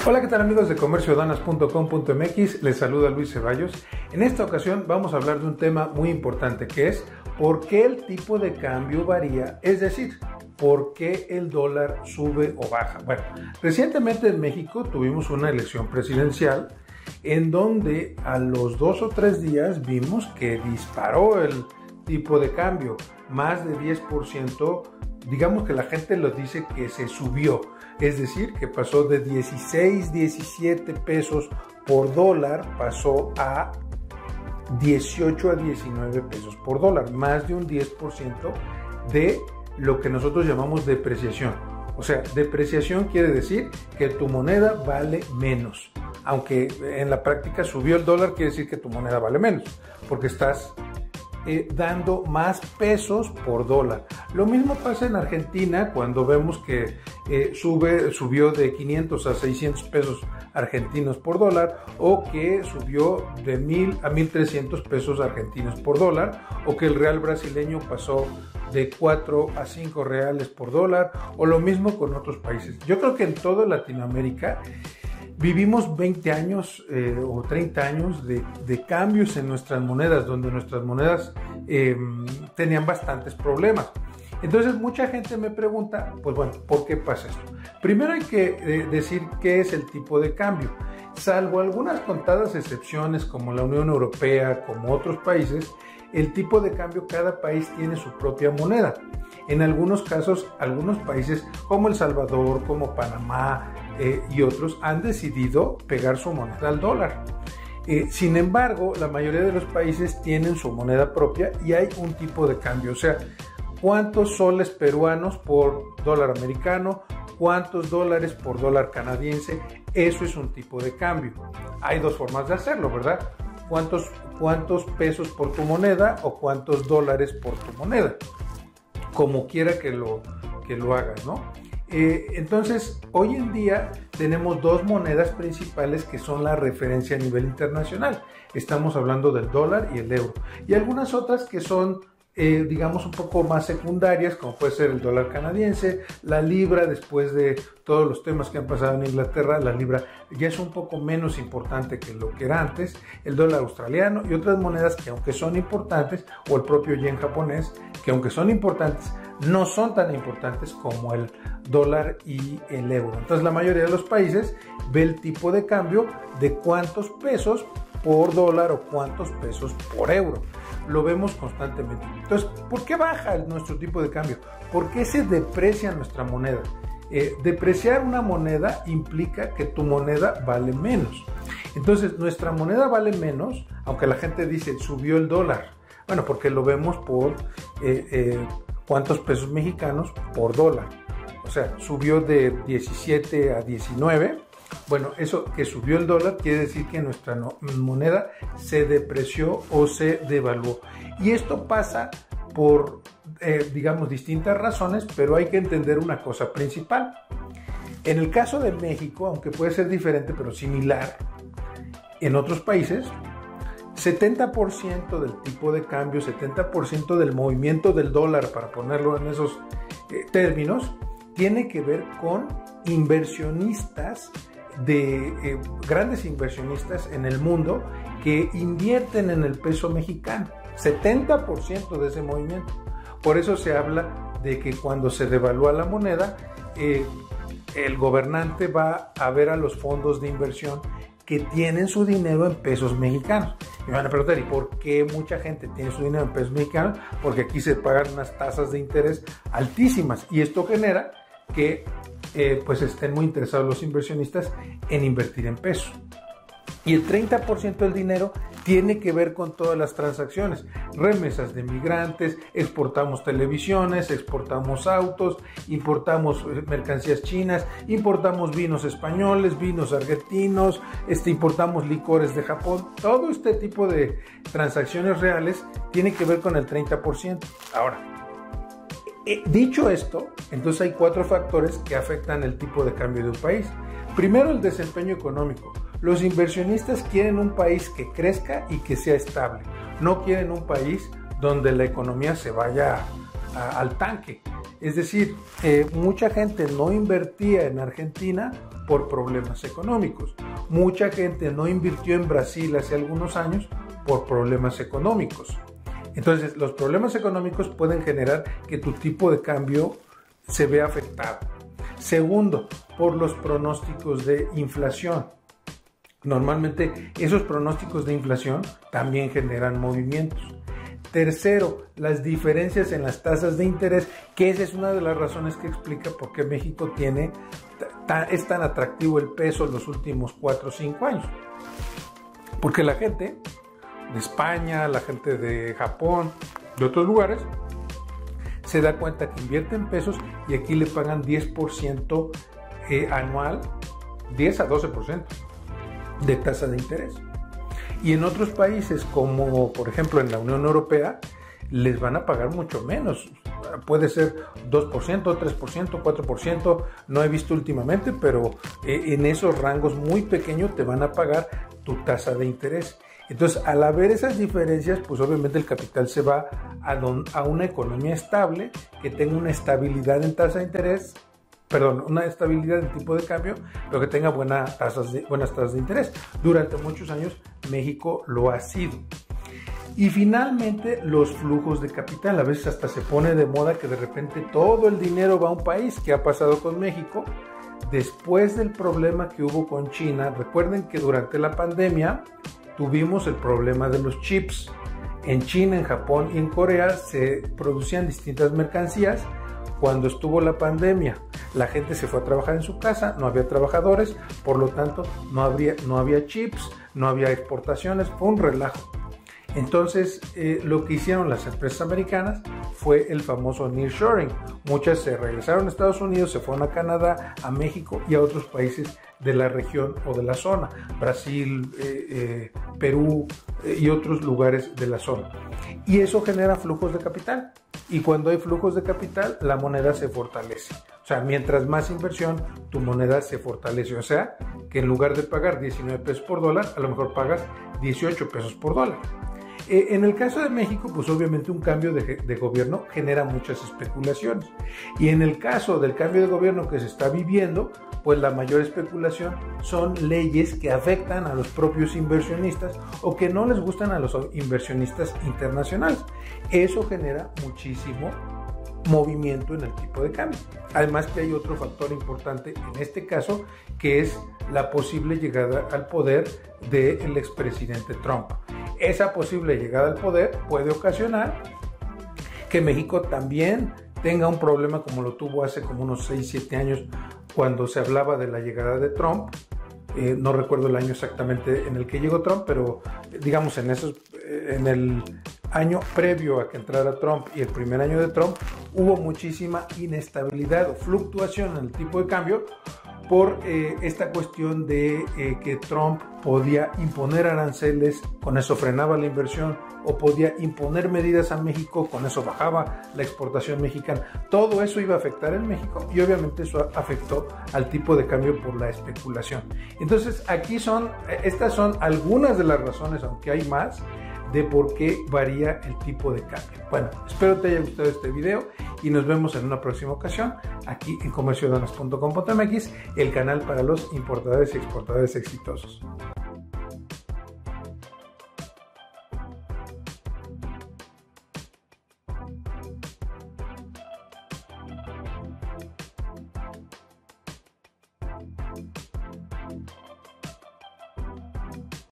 Hola, ¿qué tal amigos de comercioaduanas.com.mx? Les saluda Luis Ceballos. En esta ocasión vamos a hablar de un tema muy importante que es ¿por qué el tipo de cambio varía? Es decir, ¿por qué el dólar sube o baja? Bueno, recientemente en México tuvimos una elección presidencial en donde a los 2 o 3 días vimos que disparó el tipo de cambio, más de 10%, digamos que la gente lo dice que se subió, es decir, que pasó de 16, 17 pesos por dólar, pasó a 18 a 19 pesos por dólar, más de un 10% de lo que nosotros llamamos depreciación. O sea, depreciación quiere decir que tu moneda vale menos. Aunque en la práctica subió el dólar, quiere decir que tu moneda vale menos, porque estás dando más pesos por dólar. Lo mismo pasa en Argentina cuando vemos que subió de 500 a 600 pesos argentinos por dólar, o que subió de 1000 a 1300 pesos argentinos por dólar, o que el real brasileño pasó de 4 a 5 reales por dólar, o lo mismo con otros países. Yo creo que en toda Latinoamérica vivimos 20 años o 30 años de cambios en nuestras monedas, donde nuestras monedas tenían bastantes problemas. Entonces mucha gente me pregunta, pues bueno, ¿por qué pasa esto? Primero hay que decir qué es el tipo de cambio. Salvo algunas contadas excepciones como la Unión Europea, como otros países, el tipo de cambio, cada país tiene su propia moneda. En algunos casos, algunos países como El Salvador, como Panamá y otros han decidido pegar su moneda al dólar. Sin embargo, la mayoría de los países tienen su moneda propia y hay un tipo de cambio. O sea, ¿cuántos soles peruanos por dólar americano? ¿Cuántos dólares por dólar canadiense? Eso es un tipo de cambio. Hay dos formas de hacerlo, ¿verdad? ¿Cuántos pesos por tu moneda o cuántos dólares por tu moneda? Como quiera que lo hagas, ¿no? Entonces, hoy en día tenemos dos monedas principales que son la referencia a nivel internacional. Estamos hablando del dólar y el euro. Y algunas otras que son, digamos, un poco más secundarias, como puede ser el dólar canadiense, la libra. Después de todos los temas que han pasado en Inglaterra, la libra ya es un poco menos importante que lo que era antes, el dólar australiano y otras monedas que, aunque son importantes, o el propio yen japonés, que aunque son importantes, no son tan importantes como el dólar y el euro. Entonces la mayoría de los países ve el tipo de cambio de cuántos pesos por dólar o cuántos pesos por euro. Lo vemos constantemente. Entonces, ¿por qué baja nuestro tipo de cambio? ¿Por qué se deprecia nuestra moneda? Depreciar una moneda implica que tu moneda vale menos. Entonces, nuestra moneda vale menos, aunque la gente dice subió el dólar. Bueno, porque lo vemos por cuántos pesos mexicanos por dólar. O sea, subió de 17 a 19. Bueno, eso que subió el dólar quiere decir que nuestra moneda se depreció o se devaluó. Y esto pasa por, digamos, distintas razones, pero hay que entender una cosa principal. En el caso de México, aunque puede ser diferente, pero similar, en otros países, 70% del tipo de cambio, 70% del movimiento del dólar, para ponerlo en esos términos, tiene que ver con inversionistas, grandes inversionistas en el mundo que invierten en el peso mexicano. 70% de ese movimiento. Por eso se habla de que cuando se devalúa la moneda, el gobernante va a ver a los fondos de inversión que tienen su dinero en pesos mexicanos. Me van a preguntar, ¿y por qué mucha gente tiene su dinero en pesos mexicanos? Porque aquí se pagan unas tasas de interés altísimas y esto genera que pues estén muy interesados los inversionistas en invertir en pesos. Y el 30% del dinero tiene que ver con todas las transacciones, remesas de migrantes, exportamos televisiones, exportamos autos, importamos mercancías chinas, importamos vinos españoles, vinos argentinos, importamos licores de Japón. Todo este tipo de transacciones reales tiene que ver con el 30%. Ahora, dicho esto, entonces hay 4 factores que afectan el tipo de cambio de un país. Primero, el desempeño económico. Los inversionistas quieren un país que crezca y que sea estable. No quieren un país donde la economía se vaya al tanque. Es decir, mucha gente no invertía en Argentina por problemas económicos. Mucha gente no invirtió en Brasil hace algunos años por problemas económicos. Entonces, los problemas económicos pueden generar que tu tipo de cambio se vea afectado. Segundo, por los pronósticos de inflación. Normalmente, esos pronósticos de inflación también generan movimientos. Tercero, las diferencias en las tasas de interés, que esa es una de las razones que explica por qué México es tan atractivo el peso en los últimos 4 o 5 años. Porque la gente de España, la gente de Japón, de otros lugares, se da cuenta que invierte en pesos y aquí le pagan 10% anual, 10 a 12% de tasa de interés. Y en otros países, como por ejemplo en la Unión Europea, les van a pagar mucho menos. Puede ser 2%, 3%, 4%, no he visto últimamente, pero en esos rangos muy pequeños te van a pagar tu tasa de interés. Entonces, al haber esas diferencias, pues obviamente el capital se va a una economía estable, que tenga una estabilidad en tasa de interés, una estabilidad en tipo de cambio, pero que tenga buenas tasas de interés. Durante muchos años México lo ha sido. Y finalmente, los flujos de capital. A veces hasta se pone de moda que de repente todo el dinero va a un país. ¿Qué ha pasado con México? Después del problema que hubo con China, recuerden que durante la pandemia tuvimos el problema de los chips. En China, en Japón y en Corea se producían distintas mercancías. Cuando estuvo la pandemia, la gente se fue a trabajar en su casa, no había trabajadores, por lo tanto no había chips, no había exportaciones, fue un relajo. Entonces, lo que hicieron las empresas americanas fue el famoso nearshoring. Muchas se regresaron a Estados Unidos, se fueron a Canadá, a México y a otros países de la región o de la zona, Brasil, Perú y otros lugares de la zona. Y eso genera flujos de capital. Y cuando hay flujos de capital, la moneda se fortalece. O sea, mientras más inversión, tu moneda se fortalece. O sea, que en lugar de pagar 19 pesos por dólar, a lo mejor pagas 18 pesos por dólar. En el caso de México, pues obviamente un cambio de gobierno genera muchas especulaciones. Y en el caso del cambio de gobierno que se está viviendo, pues la mayor especulación son leyes que afectan a los propios inversionistas o que no les gustan a los inversionistas internacionales. Eso genera muchísimo movimiento en el tipo de cambio. Además que hay otro factor importante en este caso, que es la posible llegada al poder del expresidente Trump. Esa posible llegada al poder puede ocasionar que México también tenga un problema como lo tuvo hace como unos 6-7 años cuando se hablaba de la llegada de Trump. No recuerdo el año exactamente en el que llegó Trump, pero digamos en el año previo a que entrara Trump y el primer año de Trump hubo muchísima inestabilidad o fluctuación en el tipo de cambio por esta cuestión de que Trump podía imponer aranceles, con eso frenaba la inversión, o podía imponer medidas a México, con eso bajaba la exportación mexicana. Todo eso iba a afectar en México y obviamente eso afectó al tipo de cambio por la especulación. Entonces estas son algunas de las razones, aunque hay más, de por qué varía el tipo de cambio. Bueno, espero te haya gustado este video y nos vemos en una próxima ocasión aquí en comerciodanos.com.mx, el canal para los importadores y exportadores exitosos.